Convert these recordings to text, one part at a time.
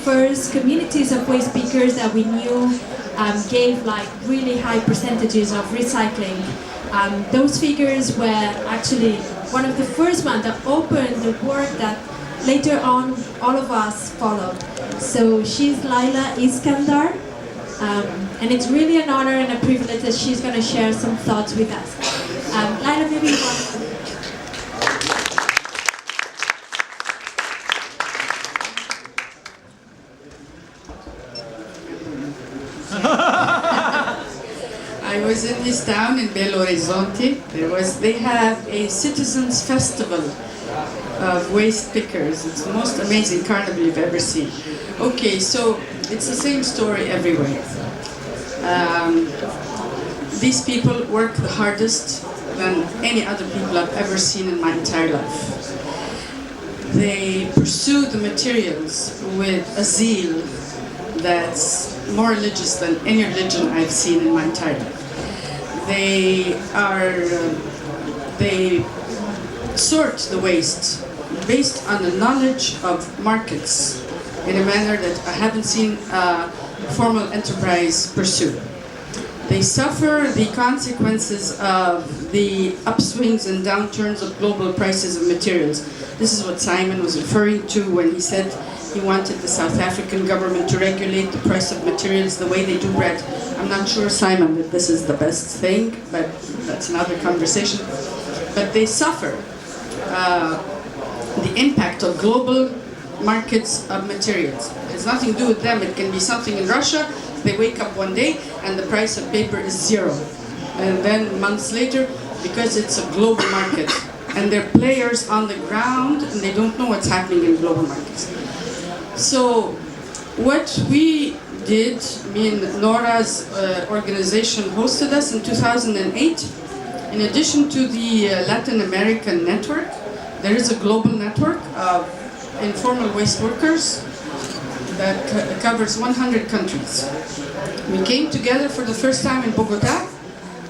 first communities of waste pickers that we knew gave like really high percentages of recycling. Those figures were actually one of the first ones that opened the work that later on all of us followed. So she's Laila Iskandar, and it's really an honor and a privilege that she's going to share some thoughts with us. Laila, maybe you want to... I was in this town in Belo Horizonte. They have a citizens festival of waste pickers. It's the most amazing carnival you've ever seen. Okay, so it's the same story everywhere. These people work the hardest than any other people I've ever seen in my entire life. They pursue the materials with a zeal that's more religious than any religion I've seen in my entire life. They sort the waste based on the knowledge of markets in a manner that I haven't seen a formal enterprise pursue. They suffer the consequences of the upswings and downturns of global prices of materials. This is what Simon was referring to when he said he wanted the South African government to regulate the price of materials the way they do bread. I'm not sure, Simon, that this is the best thing, but that's another conversation. But they suffer the impact of global markets of materials. It has nothing to do with them. It can be something in Russia. They wake up one day and the price of paper is zero. And then months later, because it's a global market, and they're players on the ground and they don't know what's happening in global markets. So what we did, me and Nohra's organization hosted us in 2008. In addition to the Latin American network, there is a global network of informal waste workers that covers 100 countries. We came together for the first time in Bogota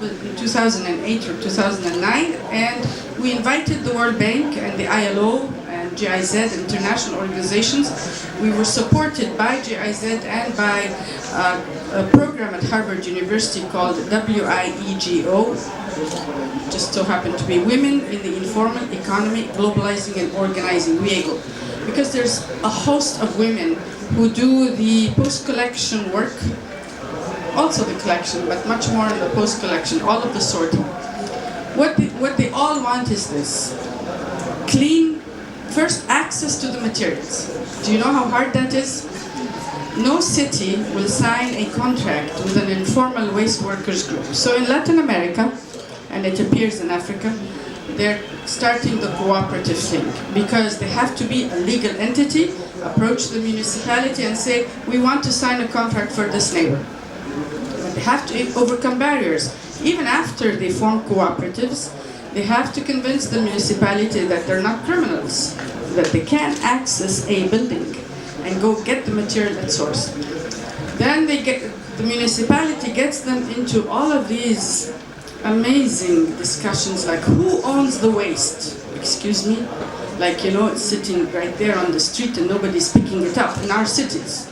in 2008 or 2009, and we invited the World Bank and the ILO and GIZ, international organizations. We were supported by GIZ and by a program at Harvard University called WIEGO, just so happened to be Women in the Informal Economy, Globalizing and Organizing, WIEGO. Because there's a host of women who do the post-collection work, also the collection, but much more in the post-collection, all of the sorting. What they all want is this: clean, first access to the materials. Do you know how hard that is? No city will sign a contract with an informal waste workers group. So in Latin America, and it appears in Africa, they're starting the cooperative thing because they have to be a legal entity, approach the municipality and say, we want to sign a contract for this neighbor. But they have to overcome barriers. Even after they form cooperatives, they have to convince the municipality that they're not criminals, that they can access a building and go get the material at source. Then the municipality gets them into all of these amazing discussions like who owns the waste? Excuse me? Like, you know, it's sitting right there on the street and nobody's picking it up in our cities.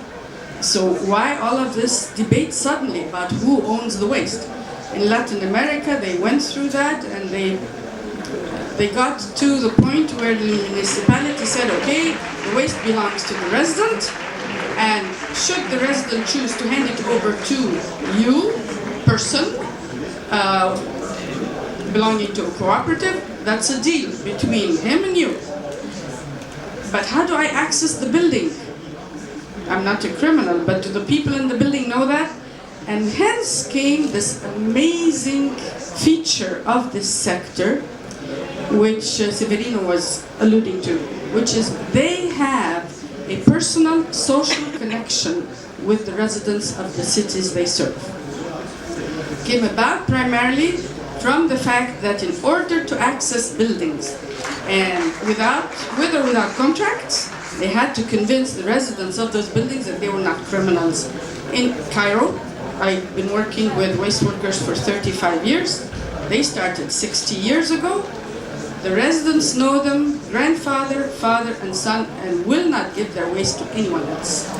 So why all of this debate suddenly about who owns the waste? In Latin America, they went through that and they got to the point where the municipality said, okay, the waste belongs to the resident, and should the resident choose to hand it over to you, person, belonging to a cooperative, that's a deal between him and you. But how do I access the building? I'm not a criminal, but do the people in the building know that? And hence came this amazing feature of this sector, which Severino was alluding to, which is they have a personal social connection with the residents of the cities they serve. Came about primarily from the fact that in order to access buildings, and with or without contracts, they had to convince the residents of those buildings that they were not criminals. In Cairo, I've been working with waste workers for 35 years. They started 60 years ago. The residents know them, grandfather, father, and son, and will not give their waste to anyone else.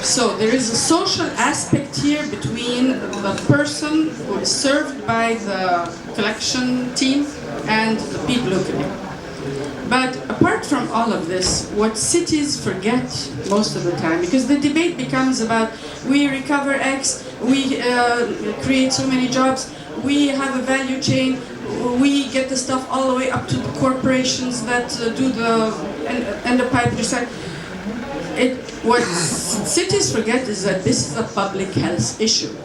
So there is a social aspect here between the person who is served by the collection team and the people who collect. But apart from all of this, what cities forget most of the time, because the debate becomes about we recover X, we create so many jobs, we have a value chain, we get the stuff all the way up to the corporations that do the end of pipe recycling. What cities forget is that this is a public health issue.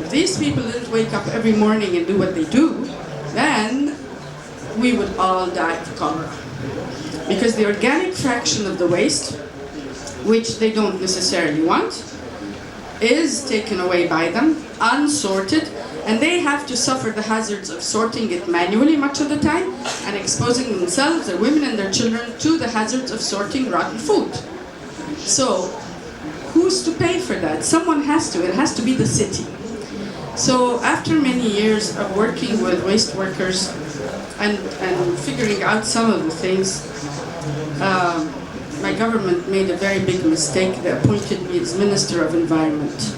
If these people didn't wake up every morning and do what they do, then we would all die of cholera. Because the organic fraction of the waste, which they don't necessarily want, is taken away by them, unsorted, and they have to suffer the hazards of sorting it manually much of the time and exposing themselves, their women and their children, to the hazards of sorting rotten food. So, who's to pay for that? Someone has to. It has to be the city. So, after many years of working with waste workers and figuring out some of the things, my government made a very big mistake. They appointed me as Minister of Environment.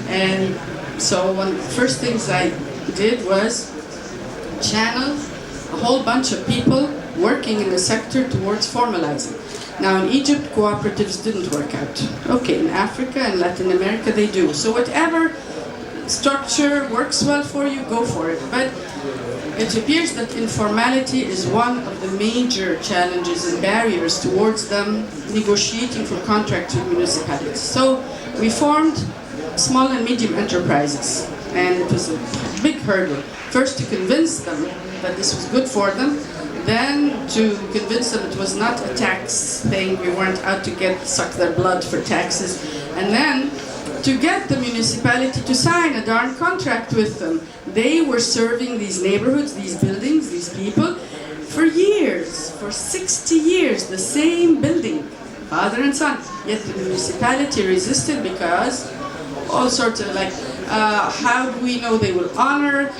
And so one of the first things I did was channel a whole bunch of people working in the sector towards formalizing. Now in Egypt, cooperatives didn't work out. Okay, in Africa and Latin America they do. So whatever structure works well for you, go for it. But it appears that informality is one of the major challenges and barriers towards them negotiating for contracts with municipalities. So we formed small and medium enterprises, and it was a big hurdle. First to convince them that this was good for them, then to convince them it was not a tax thing, we weren't out to suck their blood for taxes, and then to get the municipality to sign a darn contract with them. They were serving these neighborhoods, these buildings, these people, for years, for 60 years, the same building, father and son. Yet the municipality resisted because all sorts of how do we know they will honor?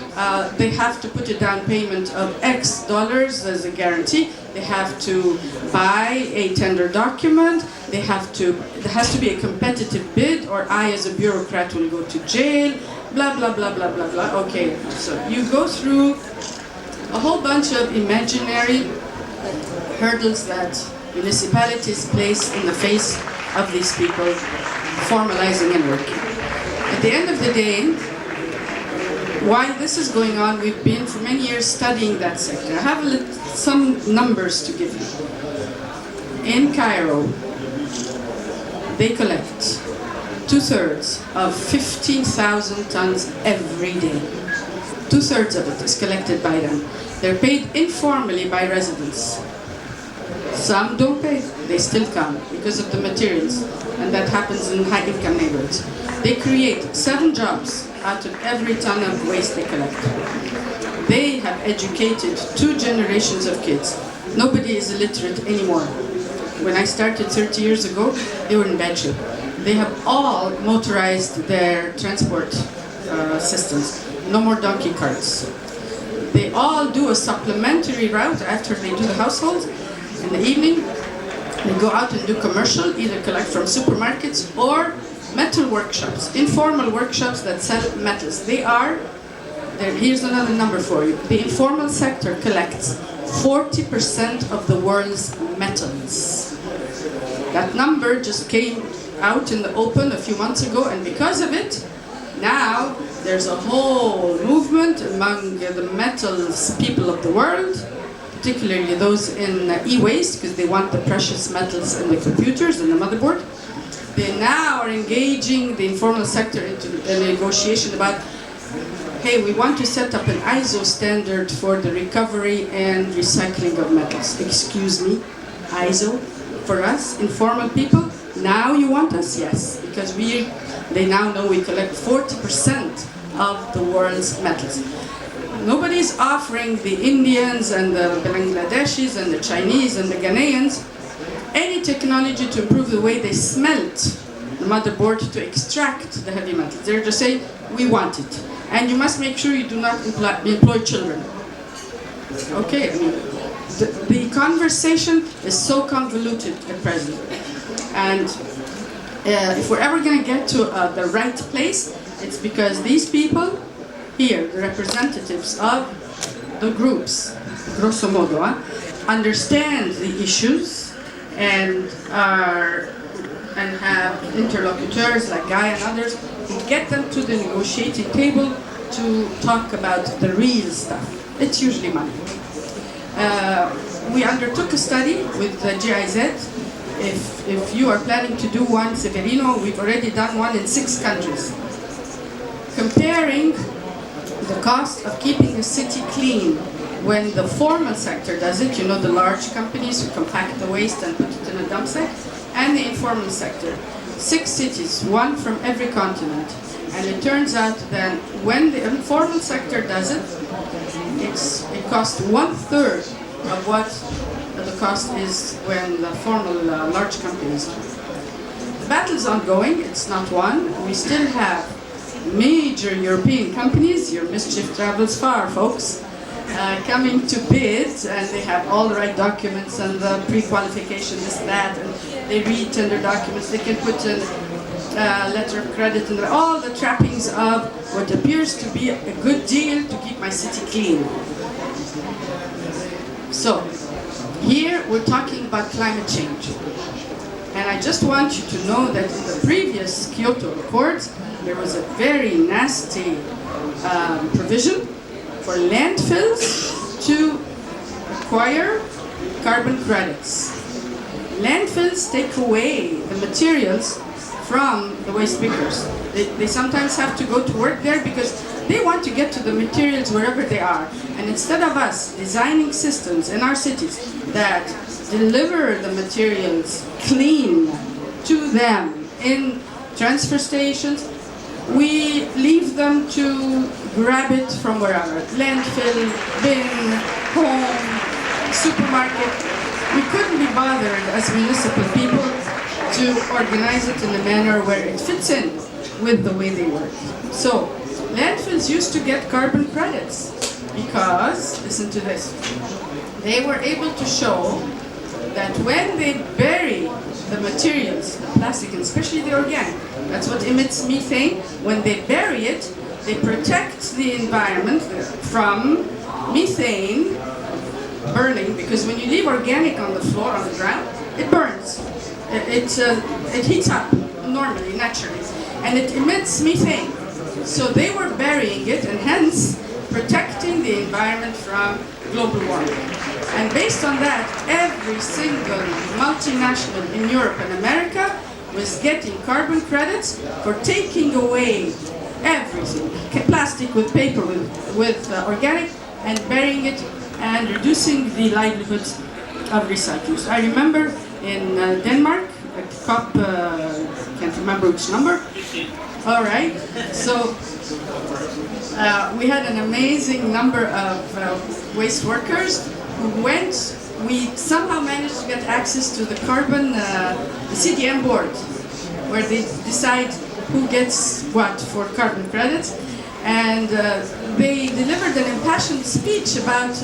They have to put a down payment of X dollars as a guarantee. They have to buy a tender document. There has to be a competitive bid, or I as a bureaucrat will go to jail, blah, blah, blah, blah, blah, blah. Okay, so you go through a whole bunch of imaginary hurdles that municipalities place in the face of these people formalizing and working. At the end of the day, while this is going on, we've been for many years studying that sector. I have some numbers to give you. In Cairo, they collect 2/3 of 15,000 tons every day. 2/3 of it is collected by them. They're paid informally by residents. Some don't pay, they still come because of the materials, and that happens in high-income neighborhoods. They create 7 jobs out of every ton of waste they collect. They have educated 2 generations of kids. Nobody is illiterate anymore. When I started 30 years ago, they were in bad shape. They have all motorized their transport systems. No more donkey carts. They all do a supplementary route after they do the household. In the evening, they go out and do commercial, either collect from supermarkets or metal workshops, informal workshops that sell metals. Here's another number for you. The informal sector collects 40% of the world's metals. That number just came out in the open a few months ago, and because of it, now there's a whole movement among the metals people of the world, particularly those in e-waste, because they want the precious metals in the computers and the motherboard. They now are engaging the informal sector into a negotiation about, hey, we want to set up an ISO standard for the recovery and recycling of metals. Excuse me, ISO? For us, informal people, now you want us? Yes, because they now know we collect 40% of the world's metals. Nobody's offering the Indians and the Bangladeshis and the Chinese and the Ghanaians any technology to improve the way they smelt the motherboard to extract the heavy metals. They're just saying, we want it. And you must make sure you do not employ children. Okay, I mean, the conversation is so convoluted at present. And if we're ever going to get to the right place, it's because these people here, the representatives of the groups, grosso modo, understand the issues and have interlocutors like GAIA and others who get them to the negotiating table to talk about the real stuff. It's usually money. We undertook a study with the GIZ. If you are planning to do one, Severino, we've already done one in 6 countries. Comparing the cost of keeping a city clean when the formal sector does it, you know, the large companies who compact the waste and put it in a dump site, and the informal sector. 6 cities, 1 from every continent. And it turns out that when the informal sector does it, it costs 1/3 of what the cost is when the formal large companies do. The battle is ongoing, it's not won. We still have major European companies, your mischief travels far, folks, coming to bid, and they have all the right documents and the pre-qualification, this, that, and they read tender documents, they can put in letter of credit and all the trappings of what appears to be a good deal to keep my city clean. So, here we're talking about climate change. And I just want you to know that in the previous Kyoto Accords, there was a very nasty provision for landfills to acquire carbon credits. Landfills take away the materials from the waste pickers. They sometimes have to go to work there because they want to get to the materials wherever they are. And instead of us designing systems in our cities that deliver the materials clean to them in transfer stations, we leave them to grab it from wherever. Landfill, bin, home, supermarket. We couldn't be bothered as municipal people to organize it in a manner where it fits in with the way they work. So, landfills used to get carbon credits because, listen to this, they were able to show that when they bury the materials, the plastic, and especially the organic, that's what emits methane, when they bury it, they protect the environment from methane burning, because when you leave organic on the floor, on the ground, it burns. It heats up normally, naturally, and it emits methane. So they were burying it and hence protecting the environment from global warming. And based on that, every single multinational in Europe and America was getting carbon credits for taking away everything, plastic with paper, with organic, and burying it and reducing the livelihoods of recyclers. I remember in Denmark, at COP, can't remember which number. All right, so we had an amazing number of waste workers who went. We somehow managed to get access to the carbon, the CDM board, where they decide who gets what for carbon credits, and they delivered an impassioned speech about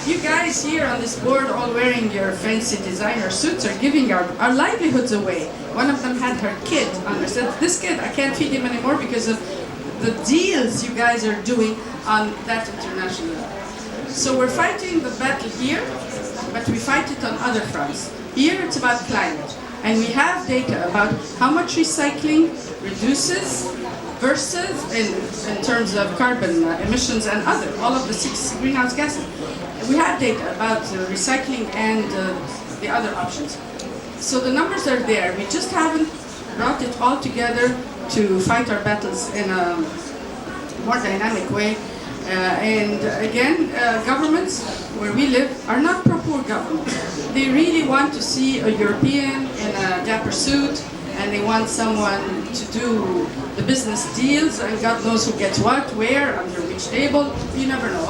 you guys here on this board all wearing your fancy designer suits are giving our livelihoods away. One of them had her kid on her, said, this kid, I can't feed him anymore because of the deals you guys are doing on that international level. So we're fighting the battle here, but we fight it on other fronts. Here it's about climate, and we have data about how much recycling reduces versus in terms of carbon emissions and all of the 6 greenhouse gases. We have data about recycling and the other options. So the numbers are there. We just haven't brought it all together to fight our battles in a more dynamic way. And again, governments where we live are not pro-poor governments. They really want to see a European in a dapper suit, and they want someone to do the business deals, and God knows who gets what, where, under which table, you never know.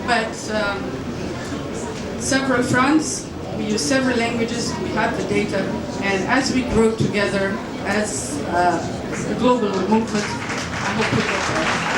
But several fronts, we use several languages, we have the data, and as we grow together as a global movement, I hope we get there.